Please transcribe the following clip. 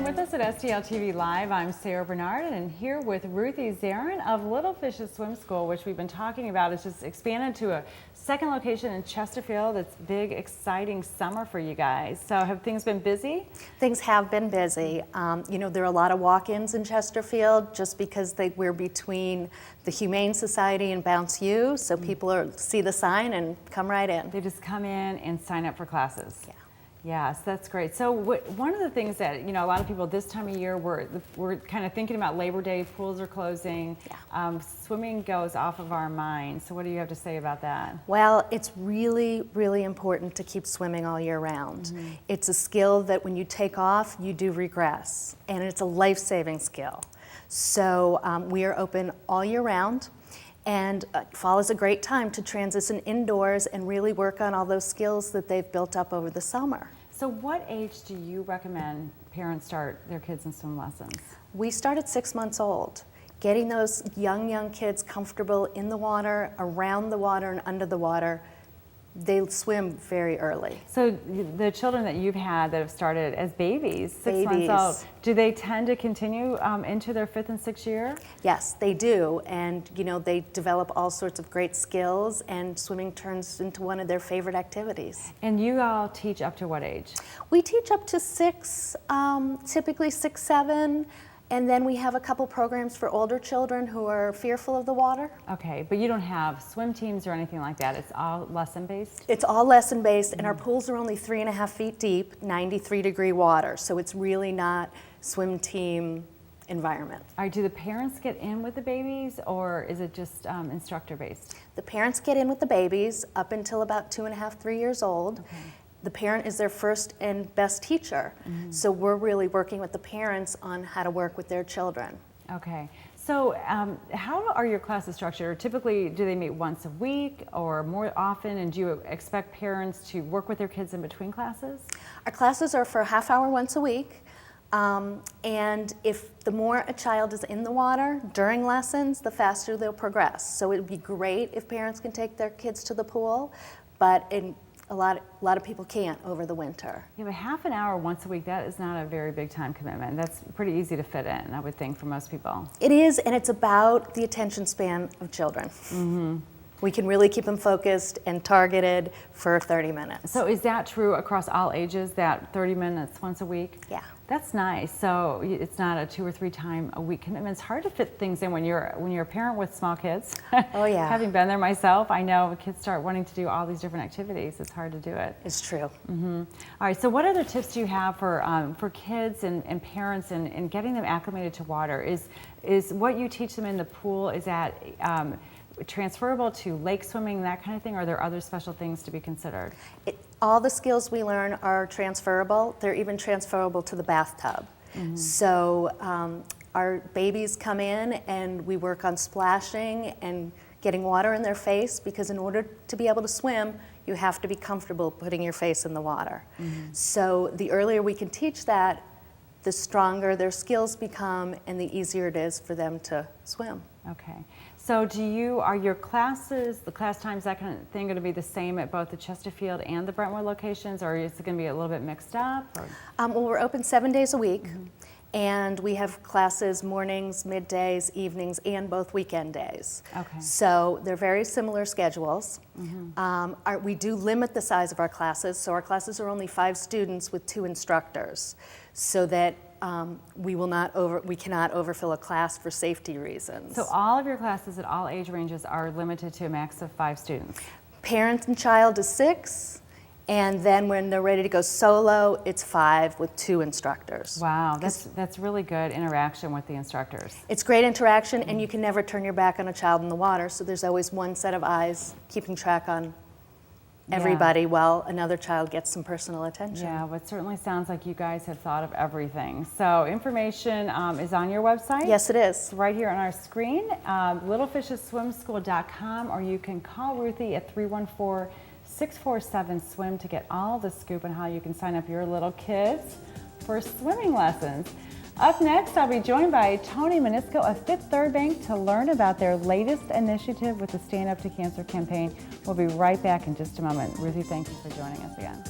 And with us at STL TV Live, I'm Sarah Bernard, and here with Ruthie Zarron of Little Fishes Swim School, which we've been talking about. It's just expanded to a second location in Chesterfield. It's big, exciting summer for you guys. So have things been busy? Things have been busy. You know, there are a lot of walk-ins in Chesterfield just because we're between the Humane Society and Bounce U, so people see the sign and come right in. They just come in and sign up for classes. Yeah. Yes, that's great. So one of the things that, you know, a lot of people this time of year, we're kind of thinking about Labor Day, pools are closing, swimming goes off of our minds. So what do you have to say about that? Well, it's really, really important to keep swimming all year round. It's a skill that when you take off, you do regress, and it's a life-saving skill. So we are open all year round. And fall is a great time to transition indoors and really work on all those skills that they've built up over the summer. So what age do you recommend parents start their kids in swim lessons? We start at 6 months old. Getting those young kids comfortable in the water, around the water, and under the water, they swim very early. So the children that you've had that have started as babies, 6 months old, do they tend to continue into their 5th and 6th year? Yes, they do. And you know, they develop all sorts of great skills, and swimming turns into one of their favorite activities. And you all teach up to what age? We teach up to 6, typically 6, 7. And then we have a couple programs for older children who are fearful of the water. Okay, but you don't have swim teams or anything like that. It's all lesson-based? It's all lesson-based, and our pools are only 3.5 feet deep, 93-degree water. So it's really not swim team environment. All right, do the parents get in with the babies, or is it just instructor-based? The parents get in with the babies up until about 2.5, 3 years old. Okay. The parent is their first and best teacher. So we're really working with the parents on how to work with their children. Okay. So how are your classes structured? Typically, do they meet once a week or more often? And do you expect parents to work with their kids in between classes? Our classes are for a half hour once a week. And if the more a child is in the water during lessons, the faster they'll progress. So it would be great if parents can take their kids to the pool, but a lot of people can't over the winter. Yeah, but half an hour once a week, that is not a very big time commitment. That's pretty easy to fit in, I would think, for most people. It is, and it's about the attention span of children. We can really keep them focused and targeted for 30 minutes. So is that true across all ages, that 30 minutes once a week? Yeah. That's nice. So it's not a 2 or 3 time a week commitment. It's hard to fit things in when you're a parent with small kids. Oh yeah. Having been there myself, I know kids start wanting to do all these different activities. It's hard to do it. It's true. All right. So what other tips do you have for kids and parents and getting them acclimated to water? Is what you teach them in the pool, is that transferable to lake swimming, that kind of thing, or are there other special things to be considered? All the skills we learn are transferable. They're even transferable to the bathtub. So our babies come in and we work on splashing and getting water in their face, because in order to be able to swim, you have to be comfortable putting your face in the water. So the earlier we can teach that, the stronger their skills become and the easier it is for them to swim. Okay. So are your classes, the class times, that kind of thing, going to be the same at both the Chesterfield and the Brentwood locations, or is it going to be a little bit mixed up? Well, we're open 7 days a week, and we have classes mornings, middays, evenings, and both weekend days. Okay. So they're very similar schedules. We do limit the size of our classes, so our classes are only 5 students with 2 instructors, so that we cannot overfill a class for safety reasons. So all of your classes at all age ranges are limited to a max of 5 students? Parent and child is 6, and then when they're ready to go solo, it's 5 with 2 instructors. Wow, that's really good interaction with the instructors. It's great interaction, and you can never turn your back on a child in the water, so there's always one set of eyes keeping track on everybody while another child gets some personal attention. Yeah, well, it certainly sounds like you guys have thought of everything. So information is on your website? Yes, it is. It's right here on our screen, littlefishesswimschool.com, or you can call Ruthie at 314-647-SWIM to get all the scoop on how you can sign up your little kids for swimming lessons. Up next, I'll be joined by Tony Menisco of Fifth Third Bank to learn about their latest initiative with the Stand Up to Cancer campaign. We'll be right back in just a moment. Ruthie, thank you for joining us again.